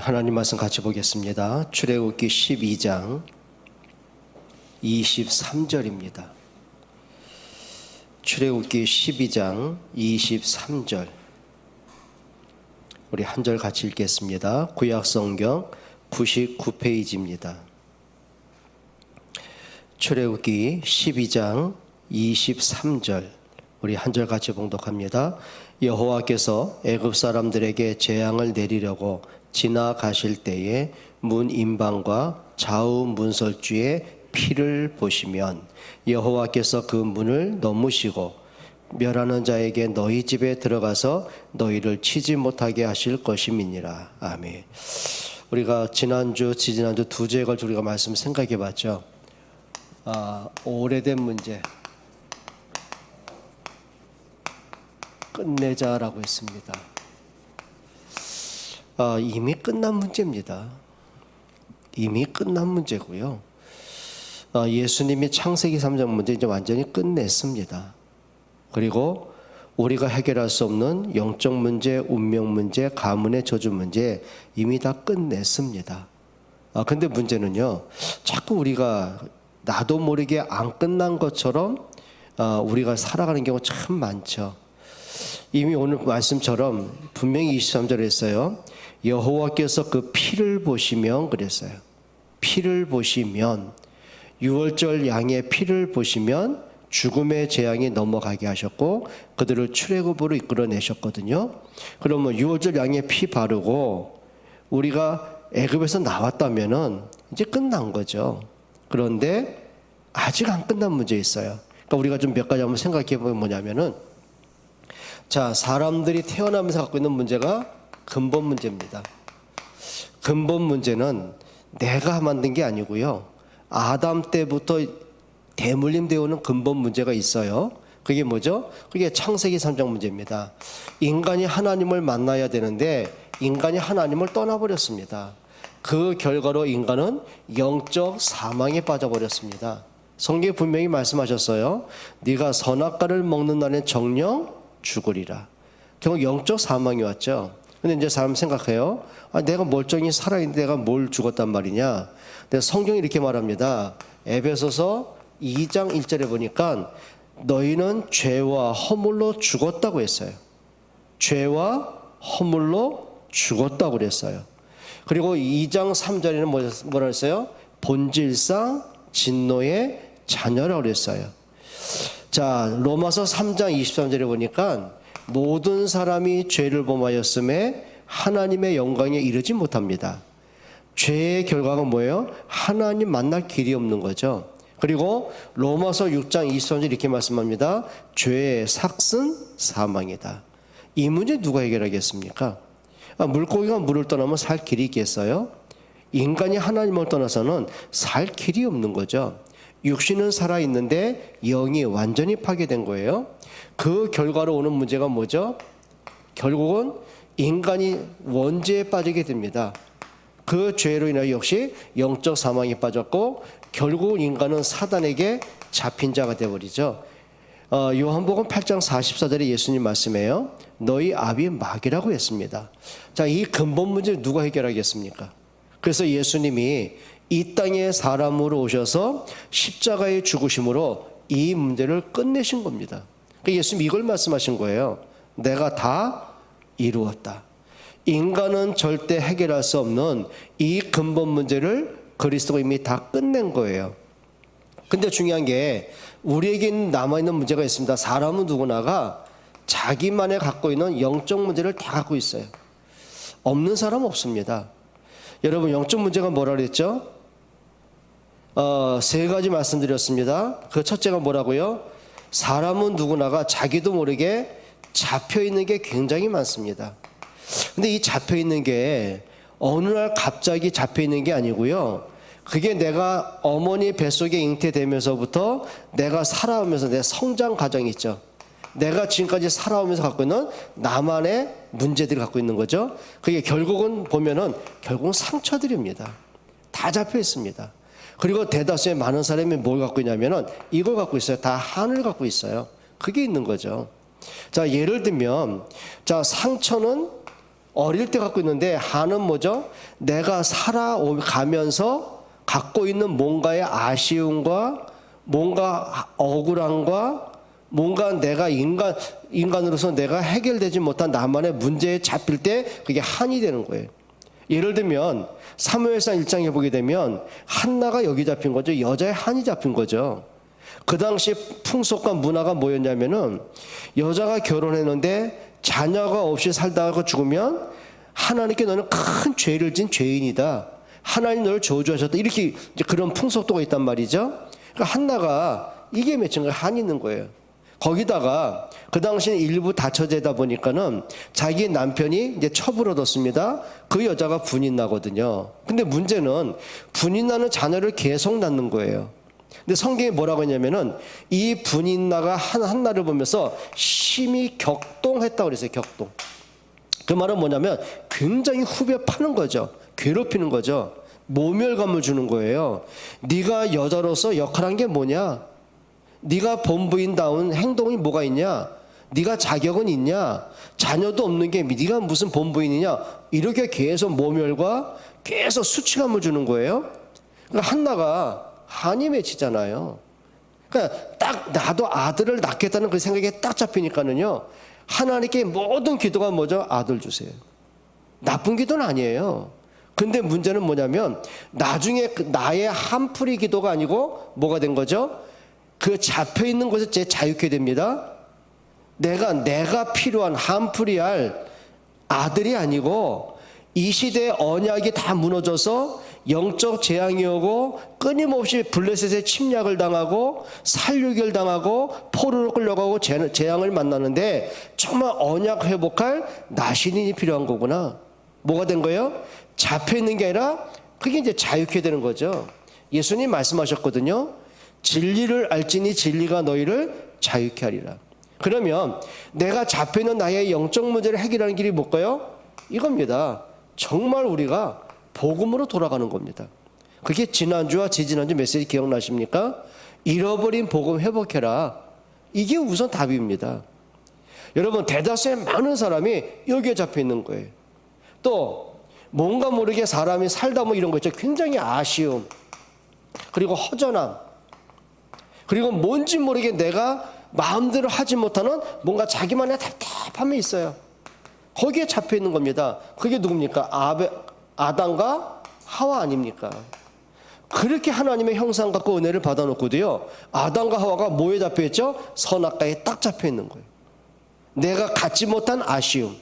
하나님 말씀 같이 보겠습니다. 출애굽기 12장 23절입니다. 출애굽기 12장 23절. 우리 한 절 같이 읽겠습니다. 구약성경 99페이지입니다. 출애굽기 12장 23절. 우리 한 절 같이 봉독합니다. 여호와께서 애굽 사람들에게 재앙을 내리려고 지나가실 때에 문 임방과 좌우 문설주의 피를 보시면 여호와께서 그 문을 넘으시고 멸하는 자에게 너희 집에 들어가서 너희를 치지 못하게 하실 것임이니라. 아멘. 우리가 지난주, 지지난주 두 주에 걸쳐 우리가 말씀 생각해 봤죠. 오래된 문제 끝내자라고 했습니다. 이미 끝난 문제입니다. 이미 끝난 문제고요. 예수님이 창세기 3장 문제 이제 완전히 끝냈습니다. 그리고 우리가 해결할 수 없는 영적 문제, 운명 문제, 가문의 저주 문제 이미 다 끝냈습니다. 근데 문제는요, 자꾸 우리가 나도 모르게 안 끝난 것처럼 우리가 살아가는 경우 참 많죠. 이미 오늘 말씀처럼 분명히 23절에 했어요. 여호와께서 그 피를 보시면 그랬어요. 피를 보시면, 유월절 양의 피를 보시면 죽음의 재앙이 넘어가게 하셨고 그들을 출애굽으로 이끌어내셨거든요. 그러면 유월절 양의 피 바르고 우리가 애굽에서 나왔다면은 이제 끝난 거죠. 그런데 아직 안 끝난 문제 있어요. 그러니까 우리가 좀 몇 가지 한번 생각해 보면 뭐냐면은, 자, 사람들이 태어나면서 갖고 있는 문제가 근본 문제입니다. 근본 문제는 내가 만든 게 아니고요. 아담 때부터 대물림되어 오는 근본 문제가 있어요. 그게 뭐죠? 그게 창세기 3장 문제입니다. 인간이 하나님을 만나야 되는데 인간이 하나님을 떠나버렸습니다. 그 결과로 인간은 영적 사망에 빠져버렸습니다. 성경에 분명히 말씀하셨어요. 네가 선악과를 먹는 날엔 정령 죽으리라. 결국 영적 사망이 왔죠. 근데 이제 사람 생각해요. 내가 멀쩡히 살아있는데 내가 뭘 죽었단 말이냐. 근데 성경이 이렇게 말합니다. 에베소서 2장 1절에 보니까 너희는 죄와 허물로 죽었다고 했어요. 죄와 허물로 죽었다고 그랬어요. 그리고 2장 3절에는 뭐라 했어요? 본질상 진노의 자녀라고 그랬어요. 자, 로마서 3장 23절에 보니까 모든 사람이 죄를 범하였음에 하나님의 영광에 이르지 못합니다. 죄의 결과가 뭐예요? 하나님 만날 길이 없는 거죠. 그리고 로마서 6장 23절 이렇게 말씀합니다. 죄의 삭은 사망이다. 이 문제 누가 해결하겠습니까? 물고기가 물을 떠나면 살 길이 있겠어요? 인간이 하나님을 떠나서는 살 길이 없는 거죠. 육신은 살아있는데 영이 완전히 파괴된 거예요. 그 결과로 오는 문제가 뭐죠? 결국은 인간이 원죄에 빠지게 됩니다. 그 죄로 인하여 역시 영적 사망에 빠졌고 결국 인간은 사단에게 잡힌 자가 되어버리죠. 요한복음 8장 44절에 예수님 말씀해요. 너희 아비 마귀라고 했습니다. 자, 이 근본 문제를 누가 해결하겠습니까? 그래서 예수님이 이 땅에 사람으로 오셔서 십자가의 죽으심으로 이 문제를 끝내신 겁니다. 그러니까 예수님이 이걸 말씀하신 거예요. 내가 다 이루었다. 인간은 절대 해결할 수 없는 이 근본 문제를 그리스도가 이미 다 끝낸 거예요. 근데 중요한 게 우리에게 남아있는 문제가 있습니다. 사람은 누구나가 자기만의 갖고 있는 영적 문제를 다 갖고 있어요. 없는 사람은 없습니다. 여러분, 영적 문제가 뭐라 그랬죠? 세 가지 말씀드렸습니다. 그 첫째가 뭐라고요? 사람은 누구나가 자기도 모르게 잡혀있는 게 굉장히 많습니다. 근데 이 잡혀있는 게 어느 날 갑자기 잡혀있는 게 아니고요. 그게 내가 어머니 뱃속에 잉태되면서부터 내가 살아오면서 내 성장 과정이 있죠. 내가 지금까지 살아오면서 갖고 있는 나만의 문제들을 갖고 있는 거죠. 그게 결국은 보면은 결국은 상처들입니다. 다 잡혀 있습니다. 그리고 대다수의 많은 사람이 뭘 갖고 있냐면은 이걸 갖고 있어요. 다 한을 갖고 있어요. 그게 있는 거죠. 자, 예를 들면, 자, 상처는 어릴 때 갖고 있는데 한은 뭐죠? 내가 살아가면서 갖고 있는 뭔가의 아쉬움과 뭔가 억울함과 뭔가 내가 인간으로서 내가 해결되지 못한 나만의 문제에 잡힐 때 그게 한이 되는 거예요. 예를 들면 사무엘상 1장에 보게 되면 한나가 여기 잡힌 거죠. 여자의 한이 잡힌 거죠. 그 당시 풍속과 문화가 뭐였냐면은 여자가 결혼했는데 자녀가 없이 살다가 죽으면 하나님께 너는 큰 죄를 진 죄인이다. 하나님 너를 저주하셨다. 이렇게 이제 그런 풍속도가 있단 말이죠. 그러니까 한나가 이게 맺힌 거예요. 한이 있는 거예요. 거기다가 그 당시에 일부 다처제다 보니까는 자기 남편이 이제 첩을 얻었습니다. 그 여자가 분이 나거든요. 근데 문제는 분이 나는 자녀를 계속 낳는 거예요. 근데 성경에 뭐라고 했냐면은 이 분인나가 한나를 보면서 심히 격동했다고 그랬어요. 격동. 그 말은 뭐냐면 굉장히 후벼 파는 거죠. 괴롭히는 거죠. 모멸감을 주는 거예요. 네가 여자로서 역할한 게 뭐냐? 네가 본부인다운 행동이 뭐가 있냐? 네가 자격은 있냐? 자녀도 없는 게 네가 무슨 본부인이냐? 이렇게 계속 모멸과 계속 수치감을 주는 거예요. 그러니까 한나가 한이 맺히잖아요. 그러니까 딱 나도 아들을 낳겠다는 그 생각에 딱 잡히니까는요. 하나님께 모든 기도가 뭐죠? 아들 주세요. 나쁜 기도는 아니에요. 근데 문제는 뭐냐면 나중에 나의 한풀이 기도가 아니고 뭐가 된 거죠? 그 잡혀 있는 곳에 제 자유케 됩니다. 내가 필요한 한풀이 할 아들이 아니고 이 시대의 언약이 다 무너져서 영적 재앙이 오고 끊임없이 블레셋의 침략을 당하고 살육을 당하고 포로로 끌려가고 재앙을 만나는데 정말 언약 회복할 나신인이 필요한 거구나. 뭐가 된 거예요? 잡혀 있는 게 아니라 그게 이제 자유케 되는 거죠. 예수님 말씀하셨거든요. 진리를 알지니 진리가 너희를 자유케 하리라. 그러면 내가 잡혀 있는 나의 영적 문제를 해결하는 길이 뭘까요? 이겁니다. 정말 우리가 복음으로 돌아가는 겁니다. 그게 지난주와 지지난주 메시지 기억나십니까? 잃어버린 복음 회복해라. 이게 우선 답입니다. 여러분 대다수의 많은 사람이 여기에 잡혀 있는 거예요. 또 뭔가 모르게 사람이 살다 뭐 이런 거 있죠. 굉장히 아쉬움 그리고 허전함 그리고 뭔지 모르게 내가 마음대로 하지 못하는 뭔가 자기만의 답답함이 있어요. 거기에 잡혀 있는 겁니다. 그게 누굽니까? 아담과 하와 아닙니까? 그렇게 하나님의 형상 갖고 은혜를 받아놓고도요. 아담과 하와가 뭐에 잡혀 있죠? 선악과에 딱 잡혀 있는 거예요. 내가 갖지 못한 아쉬움.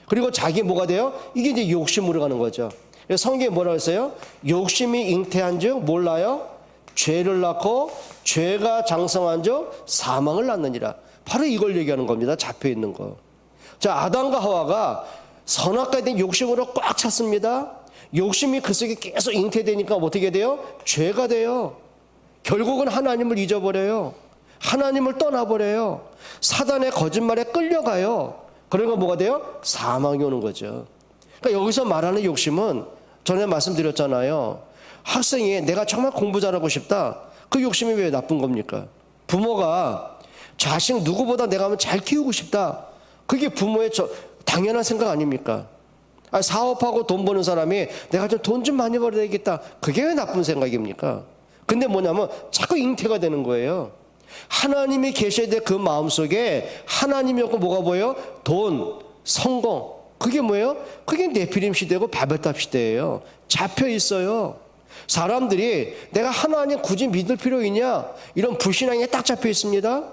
그리고 자기 뭐가 돼요? 이게 이제 욕심으로 가는 거죠. 성경에 뭐라고 했어요? 욕심이 잉태한 즉 몰라요? 죄를 낳고 죄가 장성한 즉 사망을 낳느니라. 바로 이걸 얘기하는 겁니다. 잡혀 있는 거. 자, 아담과 하와가 선악과에 대한 욕심으로 꽉 찼습니다. 욕심이 그 속에 계속 잉태되니까 어떻게 돼요? 죄가 돼요. 결국은 하나님을 잊어버려요. 하나님을 떠나버려요. 사단의 거짓말에 끌려가요. 그러니까 뭐가 돼요? 사망이 오는 거죠. 그러니까 여기서 말하는 욕심은 전에 말씀드렸잖아요. 학생이 내가 정말 공부 잘하고 싶다. 그 욕심이 왜 나쁜 겁니까? 부모가 자식 누구보다 내가 잘 키우고 싶다. 그게 부모의 당연한 생각 아닙니까? 사업하고 돈 버는 사람이 내가 좀 돈 좀 많이 벌어야 되겠다. 그게 왜 나쁜 생각입니까? 근데 뭐냐면 자꾸 잉태가 되는 거예요. 하나님이 계셔야 될 그 마음속에 하나님이 없고 뭐가 보여요? 돈, 성공. 그게 뭐예요? 그게 네피림 시대고 바벨탑 시대예요. 잡혀 있어요. 사람들이 내가 하나님 굳이 믿을 필요 있냐? 이런 불신앙에 딱 잡혀 있습니다.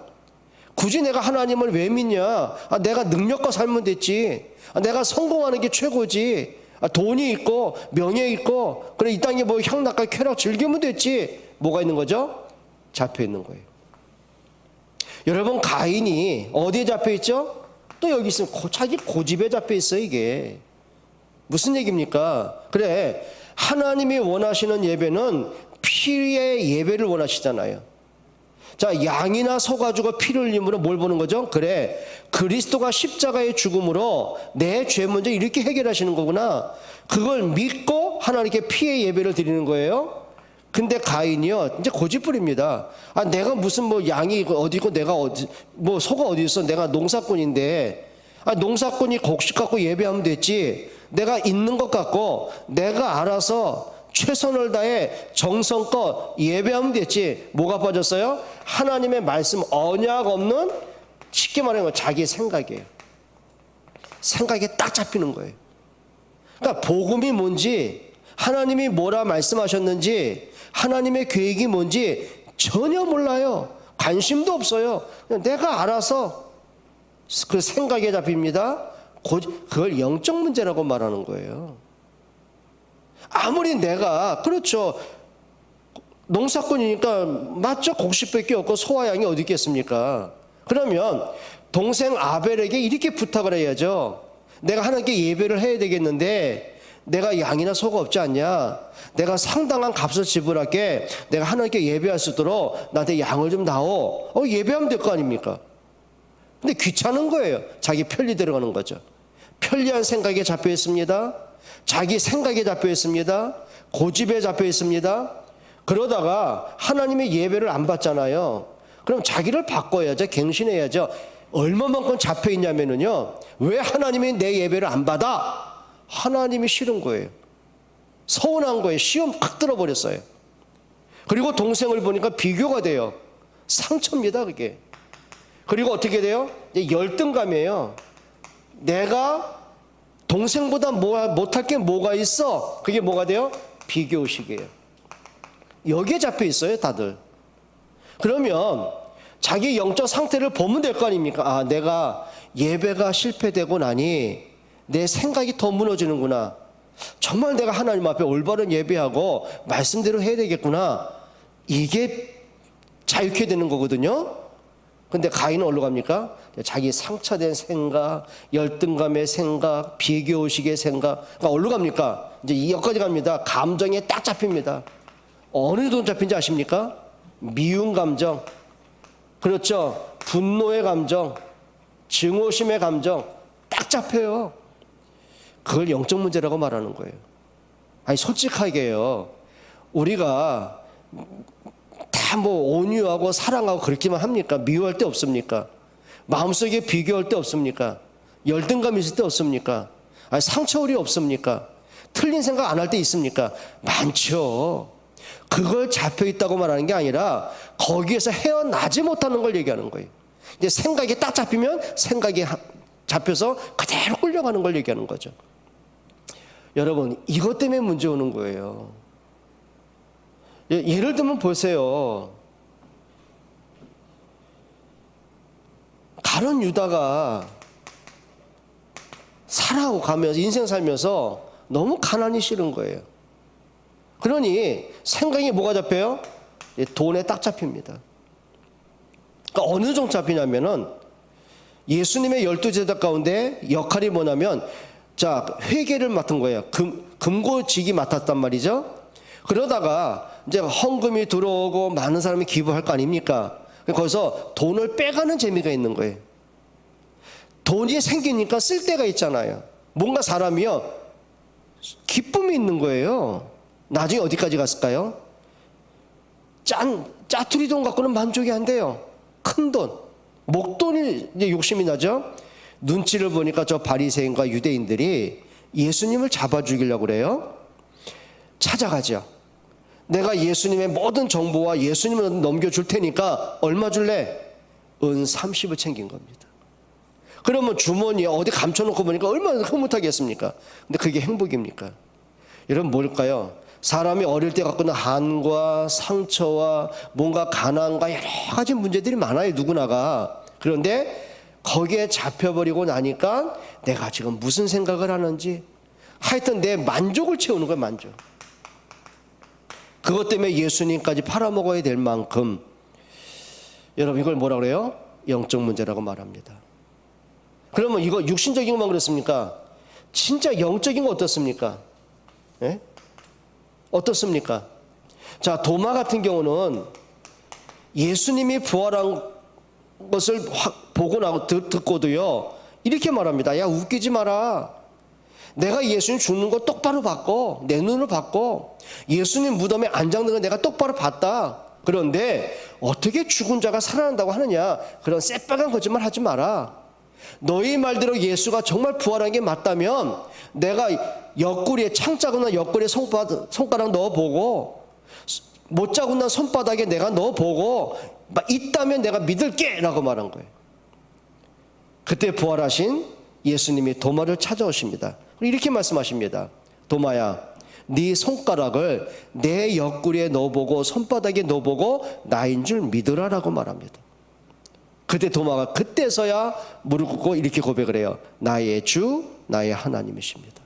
굳이 내가 하나님을 왜 믿냐? 내가 능력과 살면 됐지. 내가 성공하는 게 최고지. 돈이 있고 명예 있고 그래 이 땅에 뭐 향락과 쾌락 즐기면 됐지. 뭐가 있는 거죠? 잡혀 있는 거예요. 여러분 가인이 어디에 잡혀 있죠? 또 여기 있으면 자기 고집에 잡혀 있어요. 이게 무슨 얘기입니까? 그래 하나님이 원하시는 예배는 피의 예배를 원하시잖아요. 자, 양이나 소 가지고 피를 흘림으로 뭘 보는 거죠? 그래 그리스도가 십자가의 죽음으로 내 죄 문제 이렇게 해결하시는 거구나. 그걸 믿고 하나님께 피의 예배를 드리는 거예요. 근데 가인이요 이제 고집부립니다. 내가 무슨 뭐 양이 어디 있고 내가 어디 뭐 소가 어디 있어? 내가 농사꾼인데 농사꾼이 곡식 갖고 예배하면 됐지. 내가 있는 것 갖고 내가 알아서 최선을 다해 정성껏 예배하면 됐지. 뭐가 빠졌어요? 하나님의 말씀 언약 없는, 쉽게 말하면 자기 생각이에요. 생각에 딱 잡히는 거예요. 그러니까 복음이 뭔지, 하나님이 뭐라 말씀하셨는지, 하나님의 계획이 뭔지 전혀 몰라요. 관심도 없어요. 그냥 내가 알아서 그 생각에 잡힙니다. 그걸 영적 문제라고 말하는 거예요. 아무리 내가, 그렇죠, 농사꾼이니까 맞죠, 곡식밖에 없고 소와 양이 어디 있겠습니까? 그러면 동생 아벨에게 이렇게 부탁을 해야죠. 내가 하나님께 예배를 해야 되겠는데 내가 양이나 소가 없지 않냐? 내가 상당한 값을 지불할게. 내가 하나님께 예배할 수 있도록 나한테 양을 좀 다오. 예배하면 될 거 아닙니까? 근데 귀찮은 거예요. 자기 편리대로 가는 거죠. 편리한 생각에 잡혀 있습니다. 자기 생각에 잡혀 있습니다. 고집에 잡혀 있습니다. 그러다가 하나님의 예배를 안 받잖아요. 그럼 자기를 바꿔야죠. 갱신해야죠. 얼마만큼 잡혀 있냐면요, 왜 하나님이 내 예배를 안 받아? 하나님이 싫은 거예요. 서운한 거예요. 시험 확 들어버렸어요. 그리고 동생을 보니까 비교가 돼요. 상처입니다, 그게. 그리고 어떻게 돼요? 열등감이에요. 내가 동생보다 못할 게 뭐가 있어? 그게 뭐가 돼요? 비교의식이에요. 여기에 잡혀 있어요, 다들. 그러면 자기 영적 상태를 보면 될 거 아닙니까? 내가 예배가 실패되고 나니 내 생각이 더 무너지는구나. 정말 내가 하나님 앞에 올바른 예배하고 말씀대로 해야 되겠구나. 이게 자유케 되는 거거든요. 근데 가인은 어디로 갑니까? 자기 상처된 생각, 열등감의 생각, 비교의식의 생각. 그러니까 어디로 갑니까? 이제 여기까지 갑니다. 감정에 딱 잡힙니다. 어느 정도 잡힌지 아십니까? 미운 감정, 그렇죠, 분노의 감정, 증오심의 감정 딱 잡혀요. 그걸 영적 문제라고 말하는 거예요. 솔직하게요, 우리가 다 온유하고 사랑하고 그렇게만 합니까? 미워할 때 없습니까? 마음속에 비교할 때 없습니까? 열등감 있을 때 없습니까? 상처울이 없습니까? 틀린 생각 안 할 때 있습니까? 많죠. 그걸 잡혀 있다고 말하는 게 아니라 거기에서 헤어나지 못하는 걸 얘기하는 거예요. 이제 생각이 딱 잡히면 생각이 잡혀서 그대로 끌려가는 걸 얘기하는 거죠. 여러분, 이것 때문에 문제 오는 거예요. 예를 들면 보세요. 가룟 유다가 살아가고 가면서, 인생 살면서 너무 가난이 싫은 거예요. 그러니 생각이 뭐가 잡혀요? 돈에 딱 잡힙니다. 그러니까 어느 정도 잡히냐면은, 예수님의 12제자 가운데 역할이 뭐냐면, 회계를 맡은 거예요. 금고직이 맡았단 말이죠. 그러다가 이제 헌금이 들어오고 많은 사람이 기부할 거 아닙니까? 거기서 돈을 빼가는 재미가 있는 거예요. 돈이 생기니까 쓸 데가 있잖아요. 뭔가 사람이요, 기쁨이 있는 거예요. 나중에 어디까지 갔을까요? 짜투리 돈 갖고는 만족이 안 돼요. 큰 돈, 목돈이 이제 욕심이 나죠. 눈치를 보니까 저 바리새인과 유대인들이 예수님을 잡아 죽이려고 그래요. 찾아가죠. 내가 예수님의 모든 정보와 예수님을 넘겨줄 테니까 얼마 줄래? 은 30을 챙긴 겁니다. 그러면 주머니에 어디 감춰놓고 보니까 얼마나 흐뭇하겠습니까? 근데 그게 행복입니까? 여러분, 뭘까요? 사람이 어릴 때 갖고 있는 한과 상처와 뭔가 가난과 여러 가지 문제들이 많아요, 누구나가. 그런데 거기에 잡혀버리고 나니까 내가 지금 무슨 생각을 하는지, 하여튼 내 만족을 채우는 거예요, 만족. 그것 때문에 예수님까지 팔아먹어야 될 만큼, 여러분, 이걸 뭐라 그래요? 영적 문제라고 말합니다. 그러면 이거 육신적인 것만 그렇습니까? 진짜 영적인 거 어떻습니까? 예? 어떻습니까? 도마 같은 경우는 예수님이 부활한 것을 보고 나고 듣고도요, 이렇게 말합니다. 야, 웃기지 마라. 내가 예수님 죽는 거 똑바로 봤고, 내 눈으로 봤고, 예수님 무덤에 안장된 거 내가 똑바로 봤다. 그런데 어떻게 죽은 자가 살아난다고 하느냐? 그런 새빨간 거짓말 하지 마라. 너희 말대로 예수가 정말 부활한 게 맞다면 내가 옆구리에 창자국난 옆구리에 손가락 넣어보고 못 자국난 손바닥에 내가 넣어보고 있다면 내가 믿을게 라고 말한 거예요. 그때 부활하신 예수님이 도마를 찾아오십니다. 이렇게 말씀하십니다. 도마야, 네 손가락을 내 옆구리에 넣어보고 손바닥에 넣어보고 나인 줄 믿으라라고 말합니다. 그때 도마가 그때서야 무릎 꿇고 이렇게 고백을 해요. 나의 주, 나의 하나님이십니다.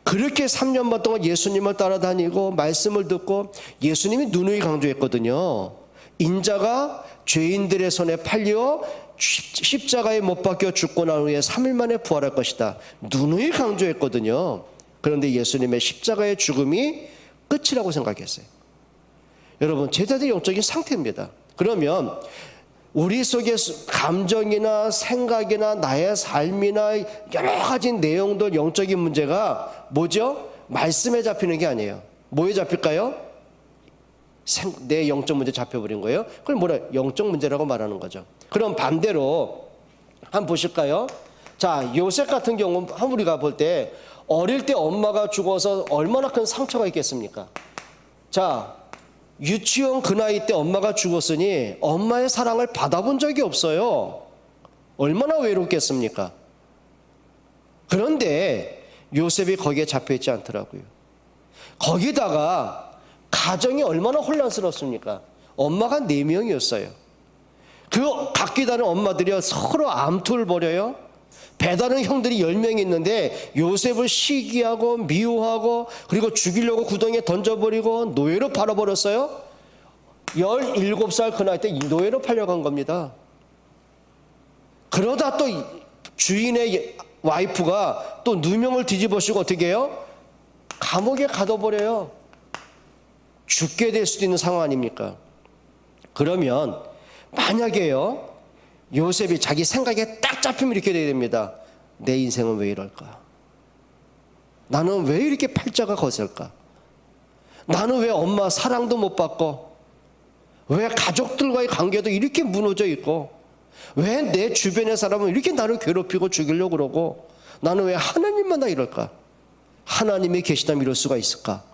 그렇게 3년 반 동안 예수님을 따라다니고 말씀을 듣고 예수님이 누누이 강조했거든요. 인자가 죄인들의 손에 팔려 십자가에 못 박혀 죽고 난 후에 3일 만에 부활할 것이다. 누누이 강조했거든요. 그런데 예수님의 십자가의 죽음이 끝이라고 생각했어요. 여러분, 제자들의 영적인 상태입니다. 그러면 우리 속에 감정이나 생각이나 나의 삶이나 여러 가지 내용들, 영적인 문제가 뭐죠? 말씀에 잡히는 게 아니에요. 뭐에 잡힐까요? 내 영적 문제 잡혀버린 거예요. 그걸 뭐라 영적 문제라고 말하는 거죠. 그럼 반대로 한번 보실까요? 자, 요셉 같은 경우 우리가 볼 때 어릴 때 엄마가 죽어서 얼마나 큰 상처가 있겠습니까? 자, 유치원 그 나이 때 엄마가 죽었으니 엄마의 사랑을 받아본 적이 없어요. 얼마나 외롭겠습니까? 그런데 요셉이 거기에 잡혀있지 않더라고요. 거기다가 가정이 얼마나 혼란스럽습니까? 엄마가 4명이었어요. 그 각기 다른 엄마들이 서로 암투를 벌여요. 배다른 형들이 10명이 있는데 요셉을 시기하고 미워하고 그리고 죽이려고 구덩이에 던져버리고 노예로 팔아버렸어요. 17살 그 나이 때 노예로 팔려간 겁니다. 그러다 또 주인의 와이프가 또 누명을 뒤집어쓰고 어떻게 해요? 감옥에 가둬버려요. 죽게 될 수도 있는 상황 아닙니까? 그러면 만약에요, 요셉이 자기 생각에 딱 잡히면 이렇게 돼야 됩니다. 내 인생은 왜 이럴까? 나는 왜 이렇게 팔자가 거셀까? 나는 왜 엄마 사랑도 못 받고, 왜 가족들과의 관계도 이렇게 무너져 있고, 왜 내 주변의 사람은 이렇게 나를 괴롭히고 죽이려고 그러고, 나는 왜 하나님만 다 이럴까? 하나님이 계시다면 이럴 수가 있을까?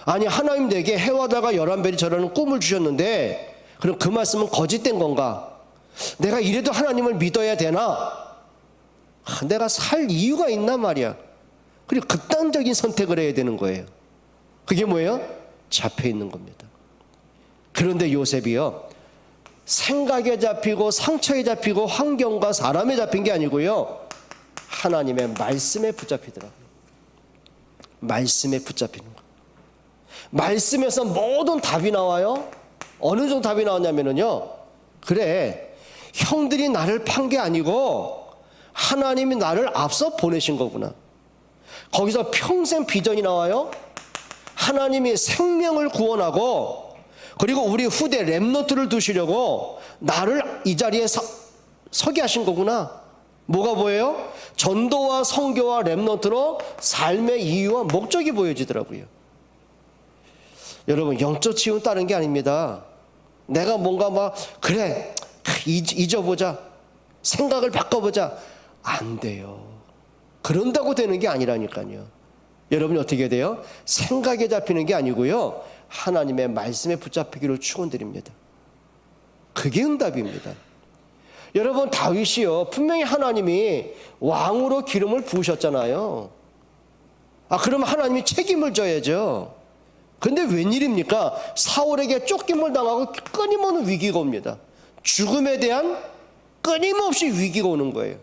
아니, 하나님 내게 해와 달과 11별이 저라는 꿈을 주셨는데 그럼 그 말씀은 거짓된 건가? 내가 이래도 하나님을 믿어야 되나? 내가 살 이유가 있나 말이야. 그리고 극단적인 선택을 해야 되는 거예요. 그게 뭐예요? 잡혀 있는 겁니다. 그런데 요셉이요, 생각에 잡히고 상처에 잡히고 환경과 사람에 잡힌 게 아니고요, 하나님의 말씀에 붙잡히더라고요. 말씀에 붙잡히는 거예요. 말씀에서 모든 답이 나와요. 어느 정도 답이 나왔냐면요, 그래, 형들이 나를 판 게 아니고 하나님이 나를 앞서 보내신 거구나. 거기서 평생 비전이 나와요. 하나님이 생명을 구원하고 그리고 우리 후대 렘넌트를 두시려고 나를 이 자리에 서게 하신 거구나. 뭐가 보여요? 전도와 선교와 렘넌트로 삶의 이유와 목적이 보여지더라고요. 여러분, 영적 치유는 다른 게 아닙니다. 내가 뭔가 그래, 잊어보자, 생각을 바꿔보자, 안 돼요. 그런다고 되는 게 아니라니까요. 여러분이 어떻게 돼요? 생각에 잡히는 게 아니고요, 하나님의 말씀에 붙잡히기를 축원드립니다. 그게 응답입니다. 여러분, 다윗이요, 분명히 하나님이 왕으로 기름을 부으셨잖아요. 그러면 하나님이 책임을 져야죠. 근데 웬일입니까? 사울에게 쫓김을 당하고 끊임없는 위기가 옵니다. 죽음에 대한 끊임없이 위기가 오는 거예요.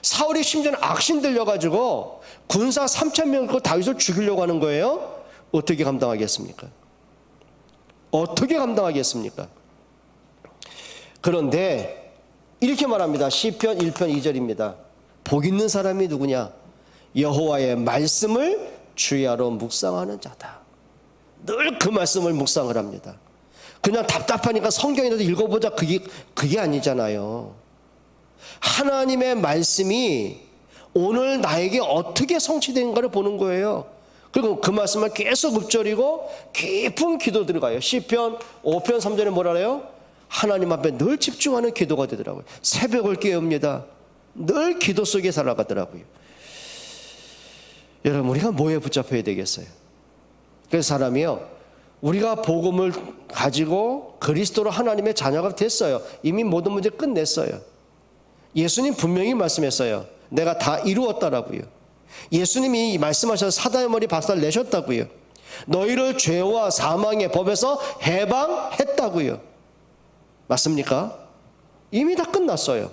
사울이 심지어는 악신 들려가지고 군사 3,000명을 그 다윗을 죽이려고 하는 거예요. 어떻게 감당하겠습니까? 어떻게 감당하겠습니까? 그런데 이렇게 말합니다. 시편 1편 2절입니다. 복 있는 사람이 누구냐? 여호와의 말씀을 주야로 묵상하는 자다. 늘 그 말씀을 묵상을 합니다. 그냥 답답하니까 성경이라도 읽어보자, 그게 아니잖아요. 하나님의 말씀이 오늘 나에게 어떻게 성취된가를 보는 거예요. 그리고 그 말씀을 계속 읊조리고 깊은 기도 들어가요. 시편 5편 3절에 뭐라 해요? 하나님 앞에 늘 집중하는 기도가 되더라고요. 새벽을 깨웁니다. 늘 기도 속에 살아가더라고요. 여러분, 우리가 뭐에 붙잡혀야 되겠어요? 그래서 사람이요, 우리가 복음을 가지고 그리스도로 하나님의 자녀가 됐어요. 이미 모든 문제 끝냈어요. 예수님 분명히 말씀했어요. 내가 다 이루었다라고요. 예수님이 말씀하셔서 사단의 머리 박살 내셨다고요. 너희를 죄와 사망의 법에서 해방했다고요. 맞습니까? 이미 다 끝났어요.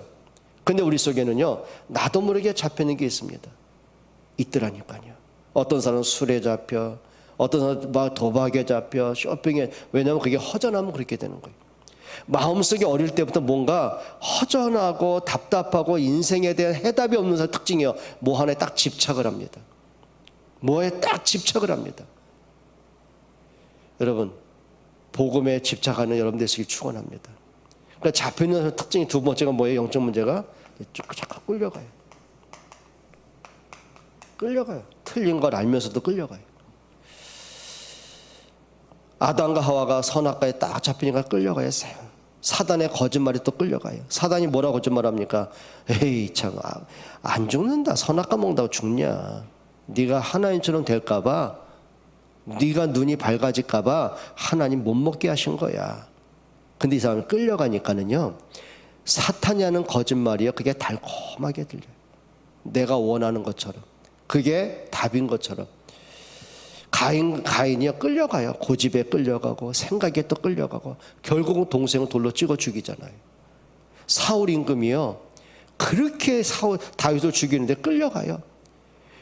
근데 우리 속에는요, 나도 모르게 잡히는 게 있습니다. 있더라니까요. 어떤 사람은 술에 잡혀, 어떤 사람은 막 도박에 잡혀, 쇼핑에. 왜냐하면 그게 허전하면 그렇게 되는 거예요. 마음속에 어릴 때부터 뭔가 허전하고 답답하고 인생에 대한 해답이 없는 사람 특징이에요. 뭐 하나에 딱 집착을 합니다. 뭐에 딱 집착을 합니다. 여러분, 복음에 집착하는 여러분 되시길 축원합니다. 그러니까 잡혀있는 특징이 두 번째가 뭐예요? 영적 문제가 자꾸 끌려가요. 끌려가요. 틀린 걸 알면서도 끌려가요. 아담과 하와가 선악과에 딱 잡히니까 끌려가요. 사단의 거짓말이 또 끌려가요. 사단이 뭐라고 거짓말합니까? 에이 참, 안 죽는다. 선악과 먹는다고 죽냐. 네가 하나님처럼 될까봐, 네가 눈이 밝아질까봐 하나님 못 먹게 하신 거야. 근데 이 사람이 끌려가니까는요, 사탄이 하는 거짓말이요, 그게 달콤하게 들려요. 내가 원하는 것처럼, 그게 답인 것처럼. 가인이요, 끌려가요. 고집에 끌려가고 생각에 또 끌려가고 결국은 동생을 돌로 찍어 죽이잖아요. 사울 임금이요, 그렇게 다윗을 죽이는데 끌려가요.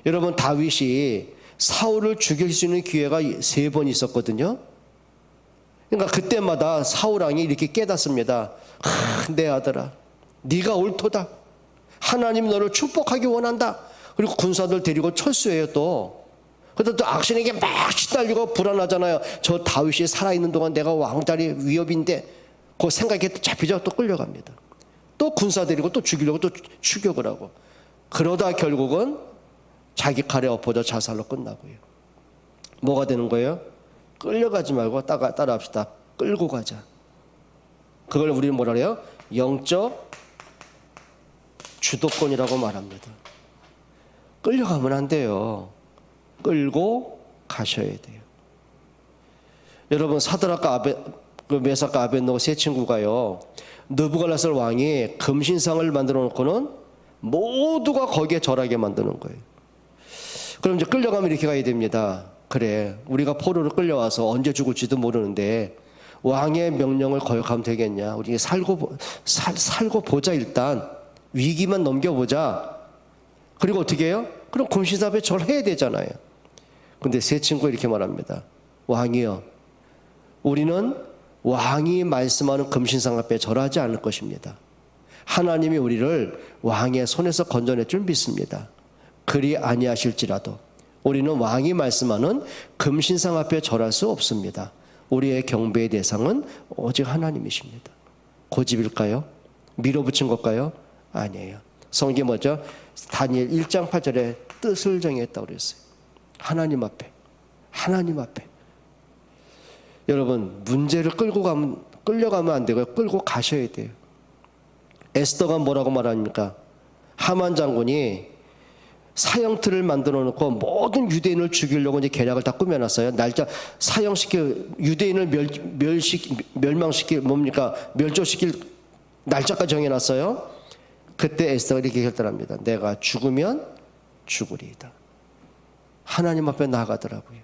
여러분, 다윗이 사울을 죽일 수 있는 기회가 3번 있었거든요. 그러니까 그때마다 사울 왕이 이렇게 깨닫습니다. 내 아들아, 네가 옳도다. 하나님 너를 축복하기 원한다. 그리고 군사들 데리고 철수해요. 또 그래도 또 악신에게 막 시달리고 불안하잖아요. 저 다윗이 살아있는 동안 내가 왕자리 위협인데, 그 생각에 잡히죠. 또 끌려갑니다. 또 군사 데리고 또 죽이려고 또 추격을 하고, 그러다 결국은 자기 칼에 엎어져 자살로 끝나고요. 뭐가 되는 거예요? 끌려가지 말고 따라합시다. 끌고 가자. 그걸 우리는 뭐라 그래요? 영적 주도권이라고 말합니다. 끌려가면 안 돼요. 끌고 가셔야 돼요. 여러분, 사드락과 메삭과 아벳노고 세 친구가요, 느부갓네살 왕이 금신상을 만들어 놓고는 모두가 거기에 절하게 만드는 거예요. 그럼 이제 끌려가면 이렇게 가야 됩니다. 그래, 우리가 포로로 끌려와서 언제 죽을지도 모르는데 왕의 명령을 거역하면 되겠냐. 우리 살고 보자. 일단 위기만 넘겨보자. 그리고 어떻게 해요? 그럼 금신상 앞에 절해야 되잖아요. 근데 세 친구가 이렇게 말합니다. 왕이여, 우리는 왕이 말씀하는 금신상 앞에 절하지 않을 것입니다. 하나님이 우리를 왕의 손에서 건져낼 줄 믿습니다. 그리 아니하실지라도 우리는 왕이 말씀하는 금신상 앞에 절할 수 없습니다. 우리의 경배의 대상은 오직 하나님이십니다. 고집일까요? 밀어붙인 걸까요? 아니에요. 성경이 뭐죠? 다니엘 1장 8절에 뜻을 정했다고 그랬어요. 하나님 앞에. 여러분, 문제를 끌려가면 안 되고요. 끌고 가셔야 돼요. 에스더가 뭐라고 말합니까? 하만 장군이 사형틀을 만들어 놓고 모든 유대인을 죽이려고 이제 계략을 다 꾸며놨어요. 날짜 유대인을 멸종시킬 날짜까지 정해놨어요. 그때 에스더가 이렇게 결단합니다. 내가 죽으면 죽으리이다. 하나님 앞에 나가더라고요.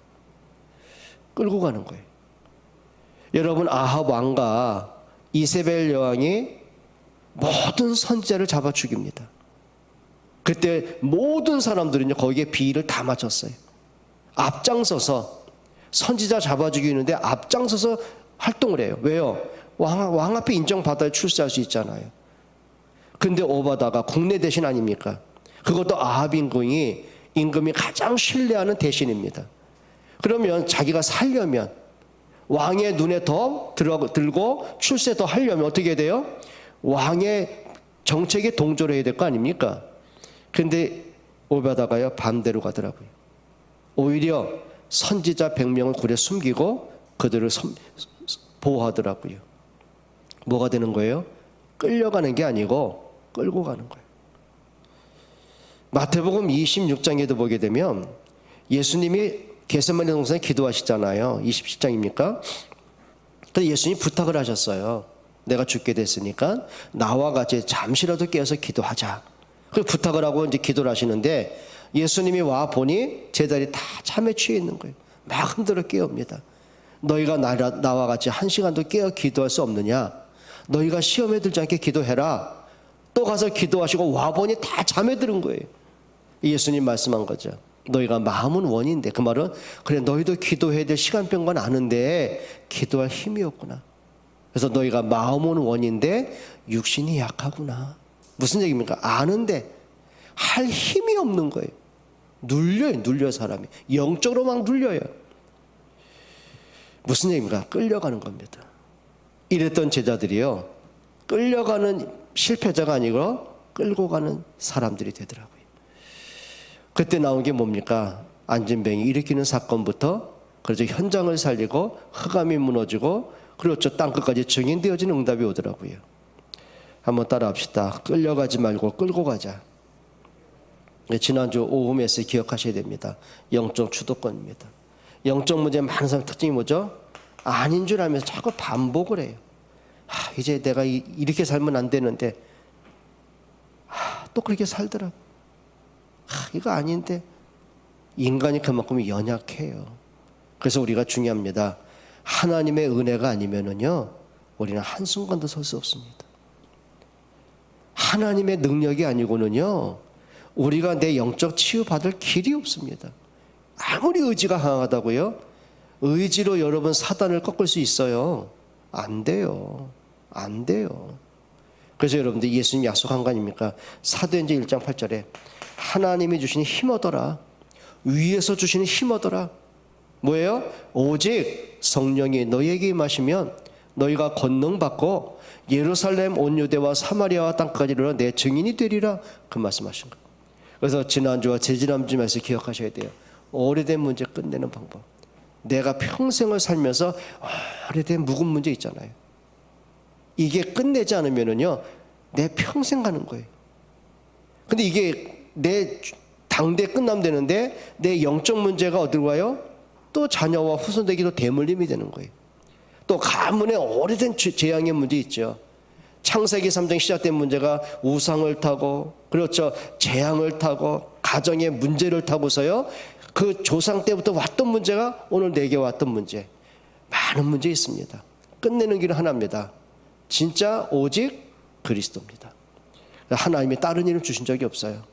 끌고 가는 거예요. 여러분, 아합 왕과 이세벨 여왕이 모든 선지자를 잡아 죽입니다. 그때 모든 사람들은요, 거기에 비위를 다 맞췄어요. 앞장서서 선지자 잡아 죽이는데 앞장서서 활동을 해요. 왜요? 왕 앞에 인정받아야 출세할 수 있잖아요. 근데 오바다가 국내 대신 아닙니까? 그것도 아합 임금이 가장 신뢰하는 대신입니다. 그러면 자기가 살려면, 왕의 눈에 더 들고 출세 더 하려면 어떻게 돼요? 왕의 정책에 동조를 해야 될 거 아닙니까? 근데 오바다가요, 반대로 가더라고요. 오히려 선지자 100명을 굴에 숨기고 그들을 보호하더라고요. 뭐가 되는 거예요? 끌려가는 게 아니고 끌고 가는 거예요. 마태복음 26장에도 보게 되면 예수님이 겟세마네 동산에 기도하시잖아요. 27장입니까? 그래서 예수님이 부탁을 하셨어요. 내가 죽게 됐으니까 나와 같이 잠시라도 깨어서 기도하자. 그 부탁을 하고 이제 기도를 하시는데 예수님이 와 보니 제자들이 다 잠에 취해 있는 거예요. 막 흔들어 깨웁니다. 너희가 나와 같이 한 시간도 깨어 기도할 수 없느냐? 너희가 시험에 들지 않게 기도해라. 또 가서 기도하시고 와 보니 다 잠에 들은 거예요. 예수님 말씀한 거죠. 너희가 마음은 원인데, 그 말은 그래 너희도 기도해야 될 시간표인 건 아는데 기도할 힘이 없구나. 그래서 너희가 마음은 원인데 육신이 약하구나. 무슨 얘기입니까? 아는데 할 힘이 없는 거예요. 눌려 사람이. 영적으로 막 눌려요. 무슨 얘기입니까? 끌려가는 겁니다. 이랬던 제자들이요, 끌려가는 실패자가 아니고 끌고 가는 사람들이 되더라고요. 그때 나온 게 뭡니까? 안진뱅이 일으키는 사건부터 그래서 현장을 살리고 흑암이 무너지고 그리고 저 땅끝까지 증인되어진 응답이 오더라고요. 한번 따라합시다. 끌려가지 말고 끌고 가자. 지난주 오후 메시지 기억하셔야 됩니다. 영적 주도권입니다. 영적 문제 많은 사람 특징이 뭐죠? 아닌 줄 알면서 자꾸 반복을 해요. 이제 내가 이렇게 살면 안 되는데 또 그렇게 살더라고. 이거 아닌데. 인간이 그만큼 연약해요. 그래서 우리가 중요합니다. 하나님의 은혜가 아니면은요, 우리는 한순간도 설 수 없습니다. 하나님의 능력이 아니고는요, 우리가 내 영적 치유받을 길이 없습니다. 아무리 의지가 강하다고요? 의지로 여러분 사단을 꺾을 수 있어요? 안 돼요. 안 돼요. 그래서 여러분들 예수님 약속한 거 아닙니까? 사도행전 1장 8절에 하나님이 주시는 힘 얻어라. 위에서 주시는 힘 얻어라. 뭐예요? 오직 성령이 너희에게 임하시면 너희가 권능 받고 예루살렘 온 유대와 사마리아와 땅까지 이르러 내 증인이 되리라. 그 말씀하신 거예요. 그래서 지난주와 재지난주에서 기억하셔야 돼요. 오래된 문제 끝내는 방법. 내가 평생을 살면서 오래된 묵은 문제 있잖아요. 이게 끝내지 않으면은요, 내 평생 가는 거예요. 근데 이게 내 당대 끝나면 되는데 내 영적 문제가 어디로 가요? 또 자녀와 후손에게도 대물림이 되는 거예요. 또 가문에 오래된 재앙의 문제 있죠. 창세기 3장 시작된 문제가 우상을 타고, 그렇죠, 재앙을 타고 가정의 문제를 타고서요, 그 조상 때부터 왔던 문제가 오늘 내게 왔던 문제, 많은 문제 있습니다. 끝내는 길은 하나입니다. 진짜 오직 그리스도입니다. 하나님이 다른 이름 주신 적이 없어요.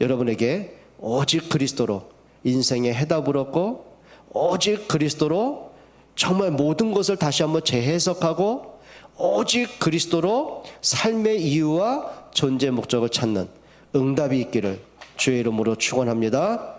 여러분에게 오직 그리스도로 인생의 해답을 얻고, 오직 그리스도로 정말 모든 것을 다시 한번 재해석하고, 오직 그리스도로 삶의 이유와 존재 목적을 찾는 응답이 있기를 주의 이름으로 축원합니다.